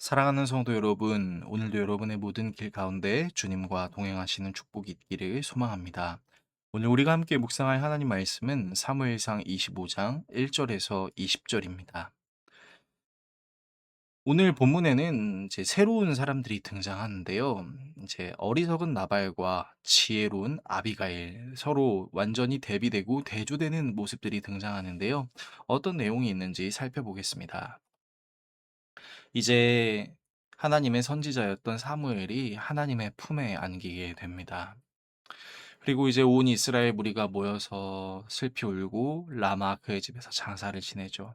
사랑하는 성도 여러분, 오늘도 여러분의 모든 길 가운데 주님과 동행하시는 축복이 있기를 소망합니다. 오늘 우리가 함께 묵상할 하나님 말씀은 사무엘상 25장 1절에서 20절입니다. 오늘 본문에는 이제 새로운 사람들이 등장하는데요. 이제 어리석은 나발과 지혜로운 아비가일 서로 완전히 대비되고 대조되는 모습들이 등장하는데요. 어떤 내용이 있는지 살펴보겠습니다. 이제 하나님의 선지자였던 사무엘이 하나님의 품에 안기게 됩니다. 그리고 이제 온 이스라엘 무리가 모여서 슬피 울고 라마 그의 집에서 장사를 지내죠.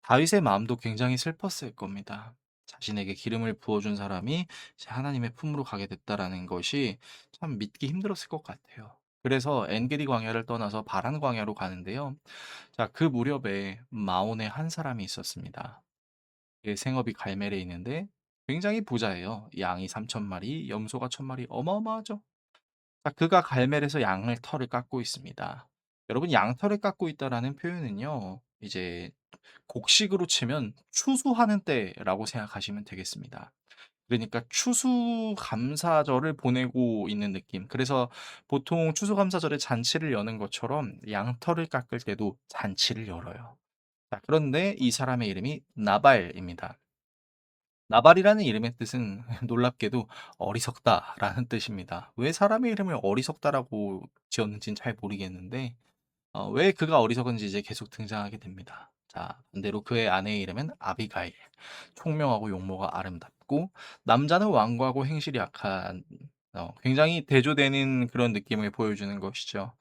다윗의 마음도 굉장히 슬펐을 겁니다. 자신에게 기름을 부어준 사람이 이제 하나님의 품으로 가게 됐다라는 것이 참 믿기 힘들었을 것 같아요. 그래서 엔게디 광야를 떠나서 바란 광야로 가는데요. 자, 그 무렵에 마온에 한 사람이 있었습니다. 그 생업이 갈멜에 있는데 굉장히 부자예요. 양이 3천 마리, 염소가 1천 마리 어마어마하죠. 자, 그가 갈멜에서 양을 털을 깎고 있습니다. 여러분 양털을 깎고 있다라는 표현은요. 이제 곡식으로 치면 추수하는 때라고 생각하시면 되겠습니다. 그러니까 추수감사절을 보내고 있는 느낌. 그래서 보통 추수감사절에 잔치를 여는 것처럼 양털을 깎을 때도 잔치를 열어요. 자, 그런데 이 사람의 이름이 나발입니다. 나발이라는 이름의 뜻은 놀랍게도 어리석다라는 뜻입니다. 왜 사람의 이름을 어리석다라고 지었는지는 잘 모르겠는데 왜 그가 어리석은지 이제 계속 등장하게 됩니다. 자, 반대로 그의 아내의 이름은 아비가일. 총명하고 용모가 아름답고 남자는 완고하고 행실이 약한 굉장히 대조되는 그런 느낌을 보여주는 것이죠.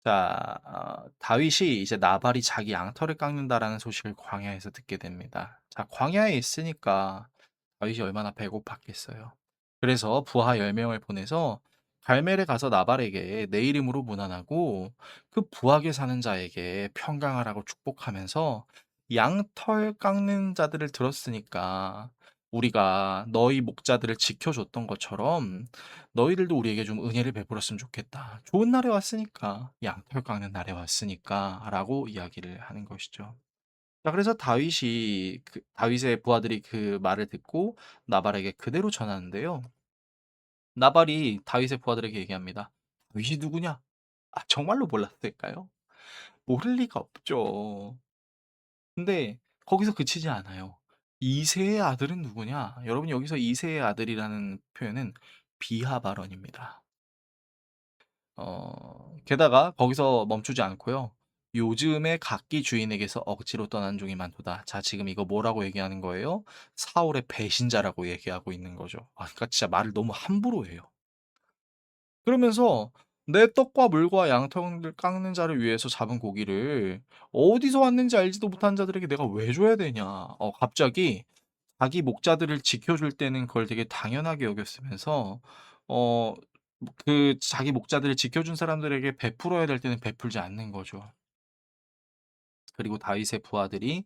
자, 다윗이 이제 나발이 자기 양털을 깎는다라는 소식을 광야에서 듣게 됩니다. 자, 광야에 있으니까 다윗이 얼마나 배고팠겠어요. 그래서 부하 10명을 보내서 갈멜에 가서 나발에게 내 이름으로 문안하고 그 부하게 사는 자에게 평강하라고 축복하면서 양털 깎는 자들을 들었으니까 우리가 너희 목자들을 지켜줬던 것처럼 너희들도 우리에게 좀 은혜를 베풀었으면 좋겠다. 좋은 날에 왔으니까, 양털 깎는 날에 왔으니까 라고 이야기를 하는 것이죠. 자, 그래서 다윗의 부하들이 그 말을 듣고 나발에게 그대로 전하는데요. 나발이 다윗의 부하들에게 얘기합니다. 다윗이 누구냐? 정말로 몰랐을까요? 모를 리가 없죠. 근데 거기서 그치지 않아요. 이새의 아들은 누구냐? 여러분 여기서 이새의 아들이라는 표현은 비하 발언입니다. 게다가 거기서 멈추지 않고요. 요즘에 각기 주인에게서 억지로 떠난 종이 많도다. 자, 지금 이거 뭐라고 얘기하는 거예요? 사울의 배신자라고 얘기하고 있는 거죠. 그러니까 진짜 말을 너무 함부로 해요. 그러면서 내 떡과 물과 양털을 깎는 자를 위해서 잡은 고기를 어디서 왔는지 알지도 못한 자들에게 내가 왜 줘야 되냐. 갑자기 자기 목자들을 지켜줄 때는 그걸 되게 당연하게 여겼으면서 어 그 자기 목자들을 지켜준 사람들에게 베풀어야 될 때는 베풀지 않는 거죠. 그리고 다윗의 부하들이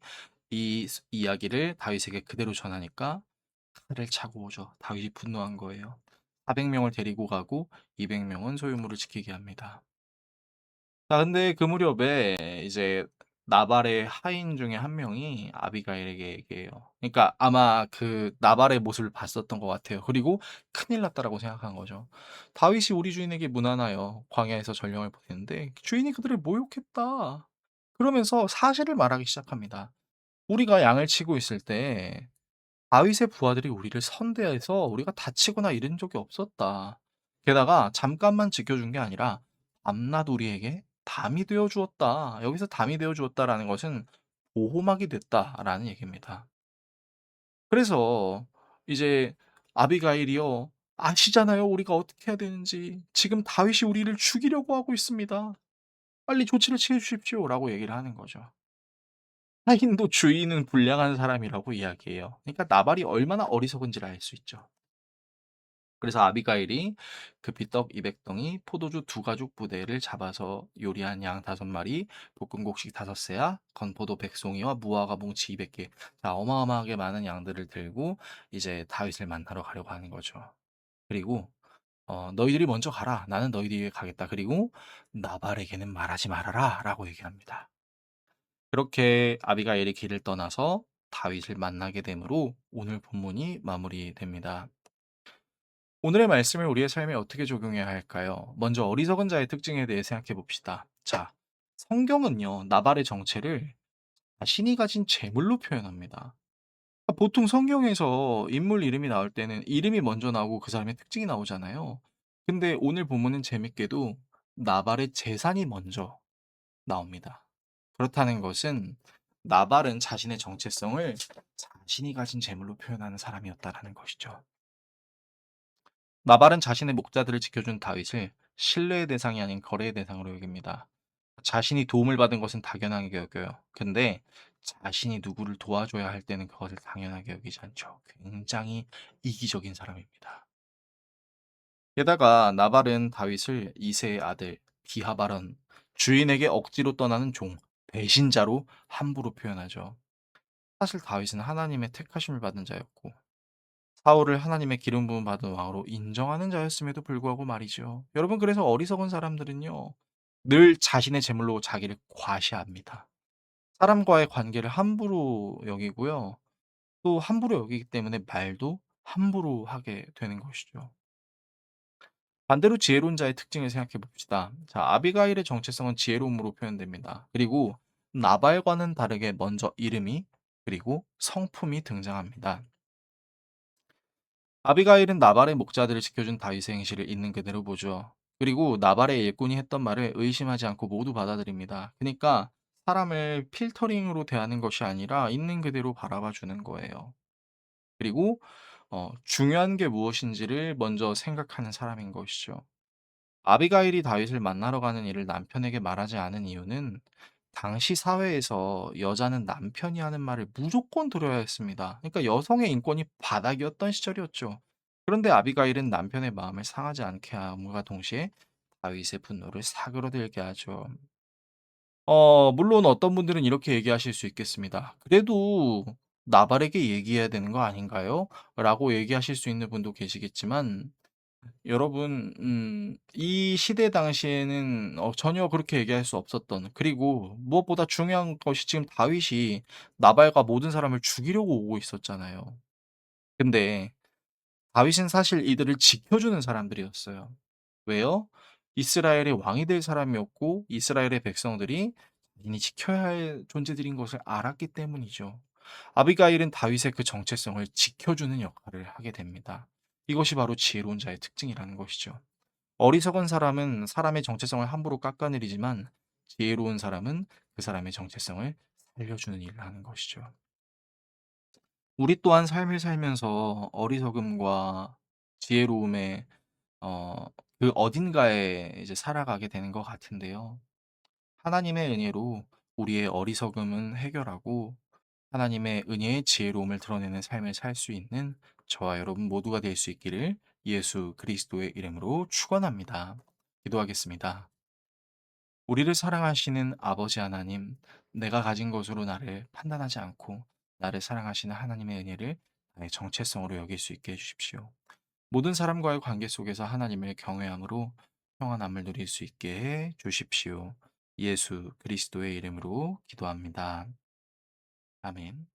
이 이야기를 다윗에게 그대로 전하니까 칼을 차고 오죠. 다윗이 분노한 거예요. 400 명을 데리고 가고 200 명은 소유물을 지키게 합니다. 자, 근데 그 무렵에 이제 나발의 하인 중에 한 명이 아비가일에게 얘기해요. 그러니까 아마 그 나발의 모습을 봤었던 것 같아요. 그리고 큰일 났다라고 생각한 거죠. 다윗이 우리 주인에게 문하나요 광야에서 전령을 보냈는데 주인이 그들을 모욕했다. 그러면서 사실을 말하기 시작합니다. 우리가 양을 치고 있을 때 다윗의 부하들이 우리를 선대해서 우리가 다치거나 이런 적이 없었다. 게다가 잠깐만 지켜준 게 아니라 밤낮 우리에게 담이 되어 주었다. 여기서 담이 되어 주었다라는 것은 보호막이 됐다라는 얘기입니다. 그래서 이제 아비가일이요. 아시잖아요. 우리가 어떻게 해야 되는지. 지금 다윗이 우리를 죽이려고 하고 있습니다. 빨리 조치를 취해 주십시오라고 얘기를 하는 거죠. 하인도 주인은 불량한 사람이라고 이야기해요. 그러니까 나발이 얼마나 어리석은지를 알 수 있죠. 그래서 아비가일이 급히 떡 200덩이, 포도주 2가죽 부대를 잡아서 요리한 양 5마리, 볶은 곡식 5세야, 건포도 100송이와 무화과 뭉치 200개. 자, 어마어마하게 많은 양들을 들고 이제 다윗을 만나러 가려고 하는 거죠. 그리고 너희들이 먼저 가라. 나는 너희 뒤에 가겠다. 그리고 나발에게는 말하지 말아라. 라고 얘기합니다. 그렇게 아비가일이 길을 떠나서 다윗을 만나게 되므로 오늘 본문이 마무리됩니다. 오늘의 말씀을 우리의 삶에 어떻게 적용해야 할까요? 먼저 어리석은 자의 특징에 대해 생각해 봅시다. 자, 성경은요, 나발의 정체를 자신이 가진 재물로 표현합니다. 보통 성경에서 인물 이름이 나올 때는 이름이 먼저 나오고 그 사람의 특징이 나오잖아요. 근데 오늘 본문은 재밌게도 나발의 재산이 먼저 나옵니다. 그렇다는 것은 나발은 자신의 정체성을 자신이 가진 재물로 표현하는 사람이었다라는 것이죠. 나발은 자신의 목자들을 지켜준 다윗을 신뢰의 대상이 아닌 거래의 대상으로 여깁니다. 자신이 도움을 받은 것은 당연하게 여겨요. 근데 자신이 누구를 도와줘야 할 때는 그것을 당연하게 여기지 않죠. 굉장히 이기적인 사람입니다. 게다가 나발은 다윗을 이새의 아들 비하바런, 주인에게 억지로 떠나는 종, 배신자로 함부로 표현하죠. 사실 다윗은 하나님의 택하심을 받은 자였고 사울을 하나님의 기름 부음 받은 왕으로 인정하는 자였음에도 불구하고 말이죠. 여러분, 그래서 어리석은 사람들은요, 늘 자신의 재물로 자기를 과시합니다. 사람과의 관계를 함부로 여기고요. 또 함부로 여기기 때문에 말도 함부로 하게 되는 것이죠. 반대로 지혜로운 자의 특징을 생각해 봅시다. 자, 아비가일의 정체성은 지혜로움으로 표현됩니다. 그리고 나발과는 다르게 먼저 이름이 그리고 성품이 등장합니다. 아비가일은 나발의 목자들을 지켜준 다윗의 행실을 있는 그대로 보죠. 그리고 나발의 일꾼이 했던 말을 의심하지 않고 모두 받아들입니다. 그러니까 사람을 필터링으로 대하는 것이 아니라 있는 그대로 바라봐 주는 거예요. 그리고 중요한 게 무엇인지를 먼저 생각하는 사람인 것이죠. 아비가일이 다윗을 만나러 가는 일을 남편에게 말하지 않은 이유는 당시 사회에서 여자는 남편이 하는 말을 무조건 들어야 했습니다. 그러니까 여성의 인권이 바닥이었던 시절이었죠. 그런데 아비가일은 남편의 마음을 상하지 않게 함과 동시에 다윗의 분노를 사그러들게 하죠. 물론 어떤 분들은 이렇게 얘기하실 수 있겠습니다. "그래도 나발에게 얘기해야 되는 거 아닌가요?" 라고 얘기하실 수 있는 분도 계시겠지만 여러분, 이 시대 당시에는 전혀 그렇게 얘기할 수 없었던, 그리고 무엇보다 중요한 것이 지금 다윗이 나발과 모든 사람을 죽이려고 오고 있었잖아요. 근데 다윗은 사실 이들을 지켜주는 사람들이었어요. 왜요? 이스라엘의 왕이 될 사람이었고 이스라엘의 백성들이 자신이 지켜야 할 존재들인 것을 알았기 때문이죠. 아비가일은 다윗의 그 정체성을 지켜주는 역할을 하게 됩니다. 이것이 바로 지혜로운 자의 특징이라는 것이죠. 어리석은 사람은 사람의 정체성을 함부로 깎아내리지만 지혜로운 사람은 그 사람의 정체성을 살려주는 일을 하는 것이죠. 우리 또한 삶을 살면서 어리석음과 지혜로움의 어 그 어딘가에 이제 살아가게 되는 것 같은데요. 하나님의 은혜로 우리의 어리석음은 해결하고 하나님의 은혜의 지혜로움을 드러내는 삶을 살 수 있는 저와 여러분 모두가 될 수 있기를 예수 그리스도의 이름으로 축원합니다. 기도하겠습니다. 우리를 사랑하시는 아버지 하나님, 내가 가진 것으로 나를 판단하지 않고 나를 사랑하시는 하나님의 은혜를 나의 정체성으로 여길 수 있게 해 주십시오. 모든 사람과의 관계 속에서 하나님을 경외함으로 평안함을 누릴 수 있게 해 주십시오. 예수 그리스도의 이름으로 기도합니다. 아멘.